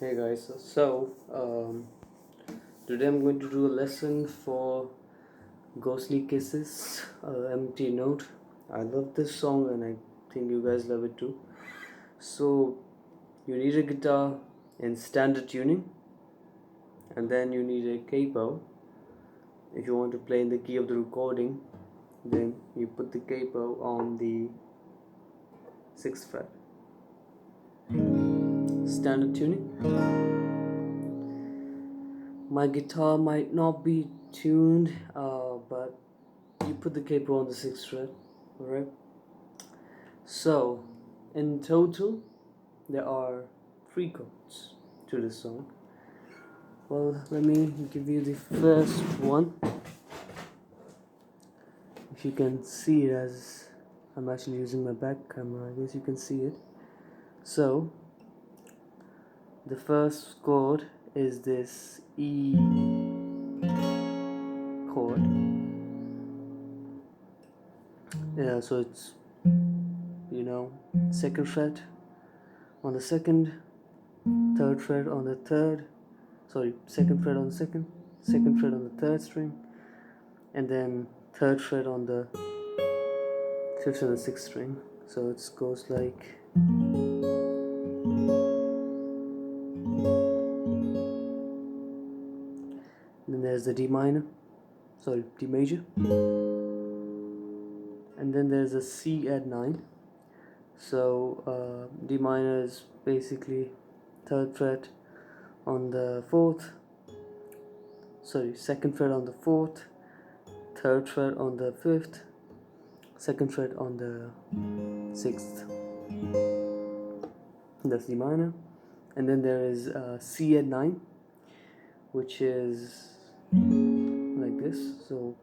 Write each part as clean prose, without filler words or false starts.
Hey guys, today I'm going to do a lesson for Ghostly Kisses, Empty Note. I love this song and I think you guys love it too. So, you need a guitar in standard tuning, and then you need a capo. If you want to play in the key of the recording, then you put the capo on the 6th fret. Standard tuning. My guitar might not be tuned, but you put the capo on the 6th fret, alright? So, in total, there are 3 chords to this song. Well, let me give you the first one. If you can see it, as I'm actually using my back camera, I guess you can see it. So, the first chord is this E chord. Yeah, so it's, second fret on the second, third fret on the third, second fret on the second fret on the third string, and then third fret on the fifth and the sixth string. So it goes like, then there's the D major, and then there's a C add 9. So D minor is basically third fret on the fourth, second fret on the fourth, third fret on the fifth, second fret on the sixth. That's D minor. And then there is C add 9, which is like this. So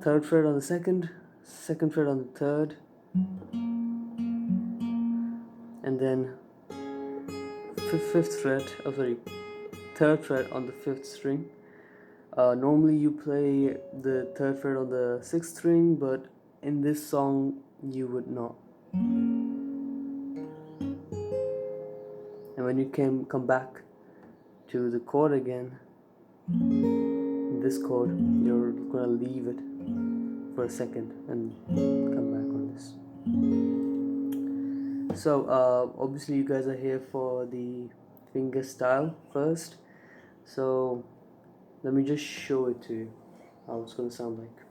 third fret on the second, second fret on the third, and then third fret on the fifth string. Normally you play the third fret on the sixth string, but in this song you would not. And when you come back to the chord again, this chord, you're gonna leave it for a second and come back on this. So obviously you guys are here for the fingerstyle first, so let me just show it to you how it's gonna sound like.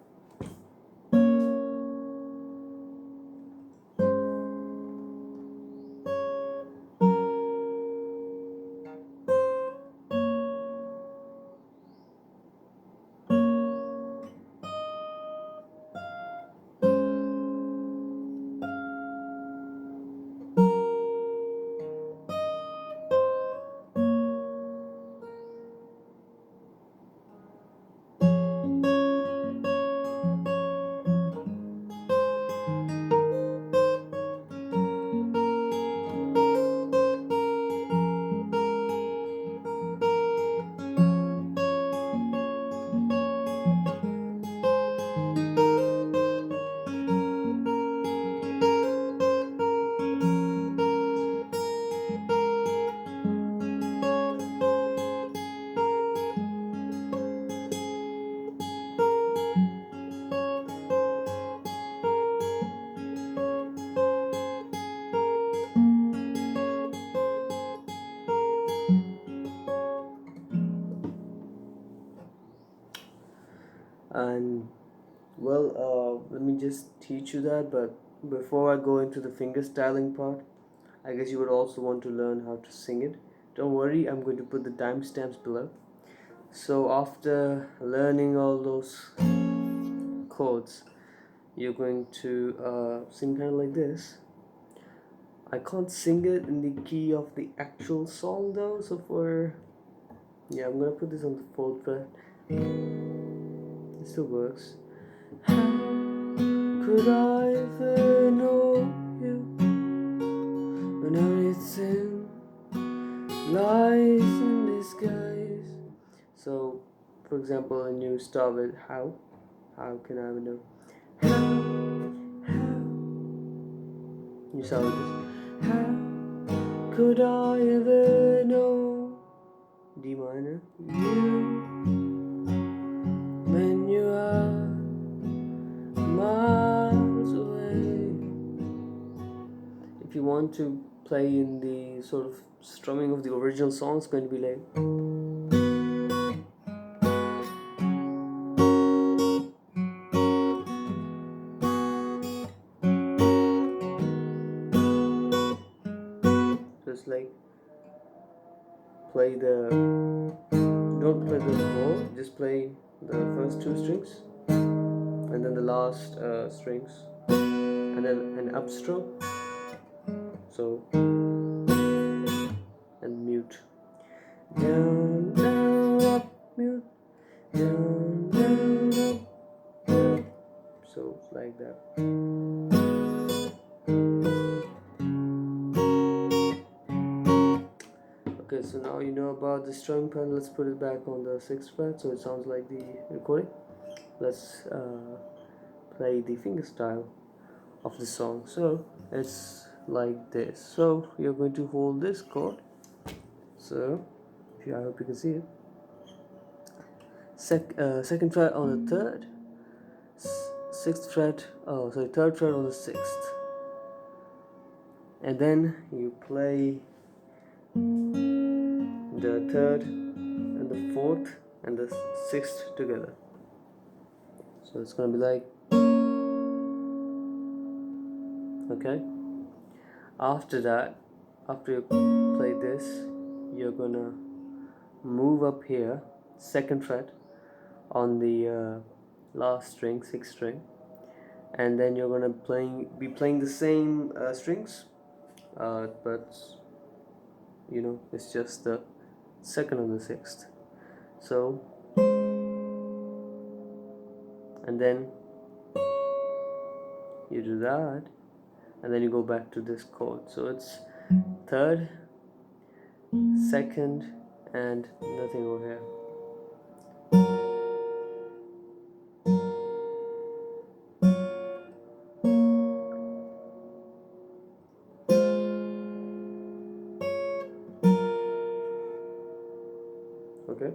And let me just teach you that, but before I go into the finger styling part, I guess you would also want to learn how to sing it. Don't worry, I'm going to put the timestamps below. So after learning all those chords, you're going to sing kind of like this. I can't sing it in the key of the actual song though, so I'm gonna put this on the 4th fret. It still works. How could I ever know you when everything lies in disguise? So, for example, when you start with how can I ever know? How you start with this. How could I ever know? D minor. You, when you are miles away. If you want to play in the sort of strumming of the original song, it's going to be like. Just like play the. Don't play the whole, just play the first two strings and then the last strings and then an upstroke. So, and mute. Down, down, up, mute. Down, down, up. So, like that. Okay, so now you know about the string pen. Let's put it back on the 6th fret so it sounds like the recording. Let's play the fingerstyle of the song. So it's like this. So you're going to hold this chord. So I hope you can see it. Second fret on the 3rd, 6th fret. Oh, sorry, 3rd fret on the 6th, and then you play the 3rd and the 4th and the 6th together. So it's gonna be like, okay. After that, after you play this, you're gonna move up here, 2nd fret on the last string, 6th string, and then you're gonna be playing the same strings, but you know, it's just the 2nd and the 6th. So, and then you do that, and then you go back to this chord. So it's 3rd, 2nd, and nothing over here. Okay.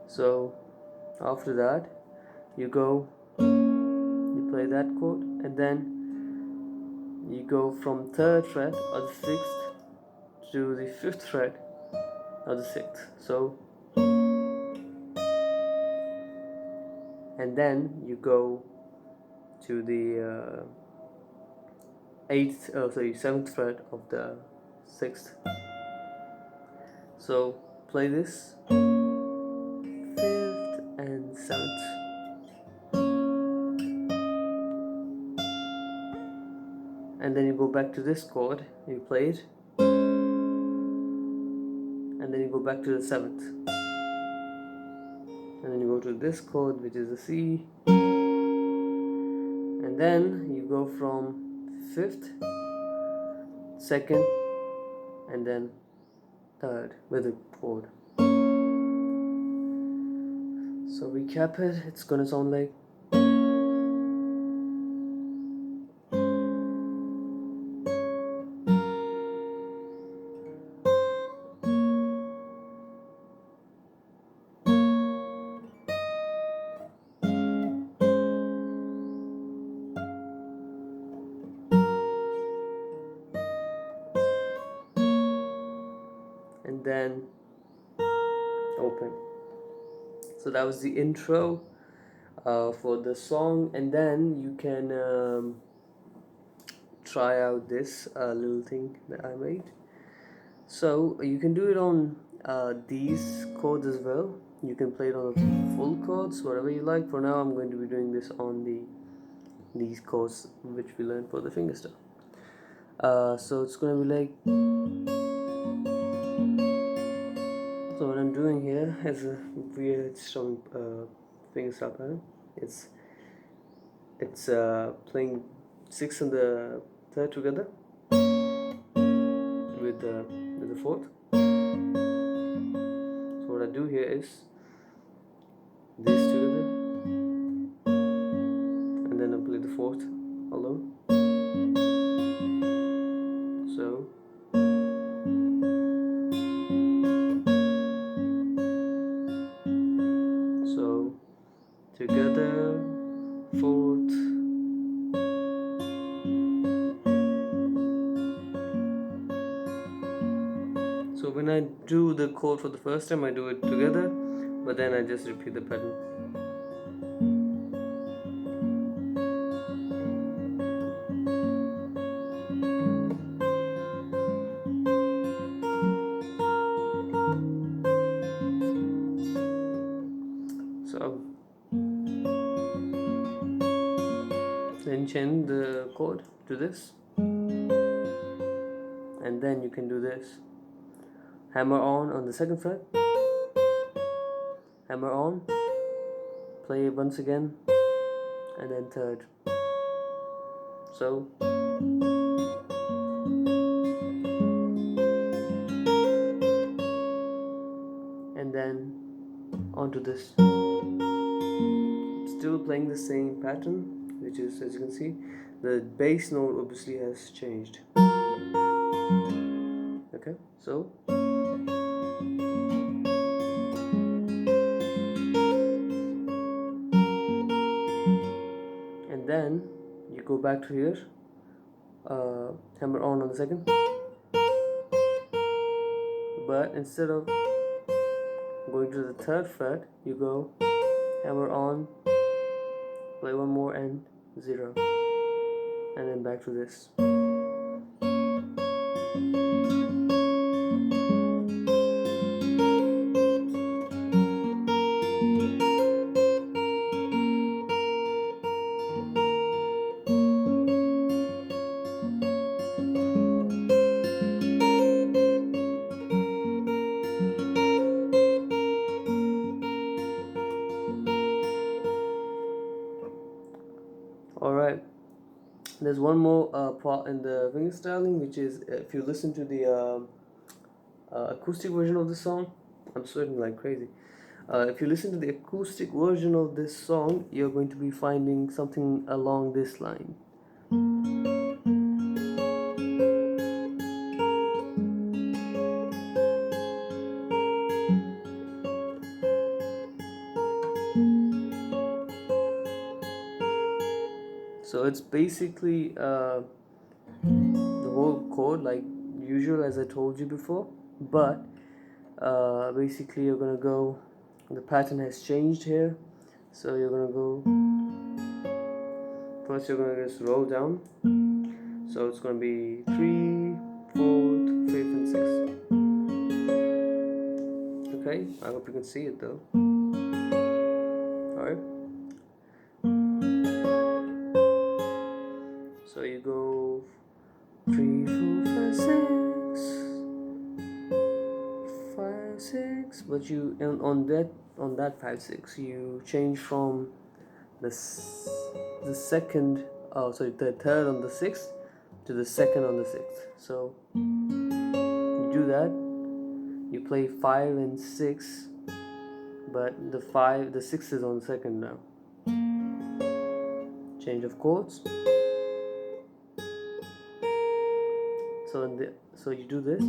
So after that, you play that chord, and then you go from 3rd fret of the 6th to the 5th fret of the 6th. So, and then you go to the 7th fret of the 6th. So play this 5th and 7th. And then you go back to this chord, you play it, and then you go back to the 7th, and then you go to this chord, which is the C, and then you go from 5th, 2nd, and then 3rd with a chord. So recap it, it's gonna sound like. And then open. So that was the intro for the song, and then you can try out this little thing that I made. So you can do it on these chords as well. You can play it on the full chords, whatever you like. For now, I'm going to be doing this on these chords which we learned for the fingerstyle. So it's going to be like. So what I'm doing here is a weird strong fingerstyle pattern. It's playing 6 and the 3rd together with the 4th. So what I do here is these together, and then I play the 4th alone. So So when I do the chord for the first time, I do it together, but then I just repeat the pattern. So then change the chord to this, and then you can do this. Hammer on the second fret, hammer on, play it once again, and then third. So and then onto this. Still playing the same pattern, which is, as you can see, the bass note obviously has changed. Okay, so and then you go back to here, hammer on the second, but instead of going to the third fret, you go hammer on, play one more and 0, and then back to this. Alright, there's one more part in the fingerstyling, which is if you listen to the acoustic version of the song, I'm sweating like crazy. If you listen to the acoustic version of this song, you're going to be finding something along this line. So it's basically the whole chord like usual, as I told you before, but basically you're gonna go, the pattern has changed here, so you're gonna go, first you're gonna just roll down, so it's gonna be 3, 4th, 5th and 6th. Okay, I hope you can see it though. Alright, so you go 3, 4, 5, 6, 5, 6, but you, and on that 5, 6 you change from the second, the third on the 6th to the second on the 6th. So you do that, you play 5 and 6, but the 6th is on the second now. Change of chords. So you do this,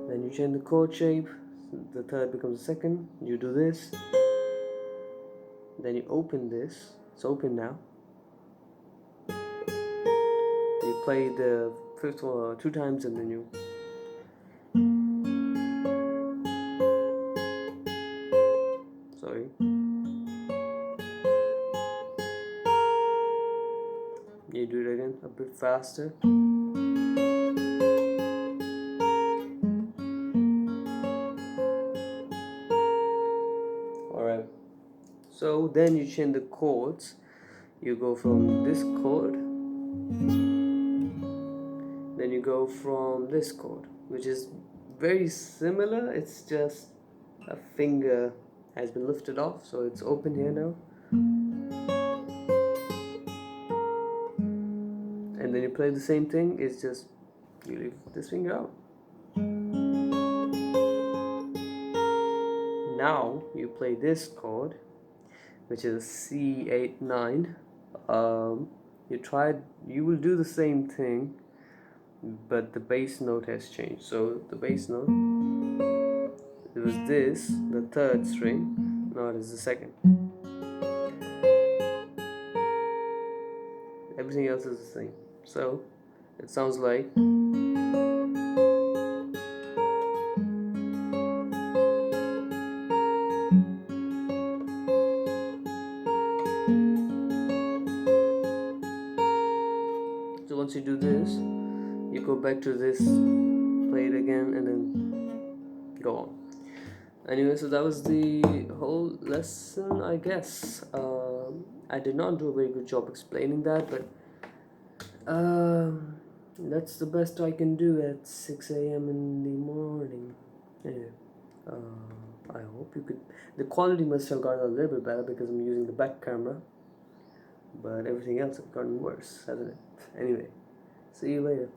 then you change the chord shape, the third becomes the second, you do this, then you open this, it's open now, you play the 5th one 2 times and then you you do it again a bit faster. Alright, so then you change the chords, you go from this chord, then you go from this chord, which is very similar, it's just a finger has been lifted off, so it's open here now, and then you play the same thing, it's just you leave this finger out. Now you play this chord, which is C8 9. You will do the same thing, but the bass note has changed. So the bass note, it was this, the third string, now it is the second. Everything else is the same. So it sounds like. back to this, play it again, and then go on. Anyway, so that was the whole lesson, I guess. I did not do a very good job explaining that, but that's the best I can do at 6 a.m. in the morning. Anyway, I hope you could. The quality must have gotten a little bit better because I'm using the back camera, but everything else has gotten worse, hasn't it? Anyway, see you later.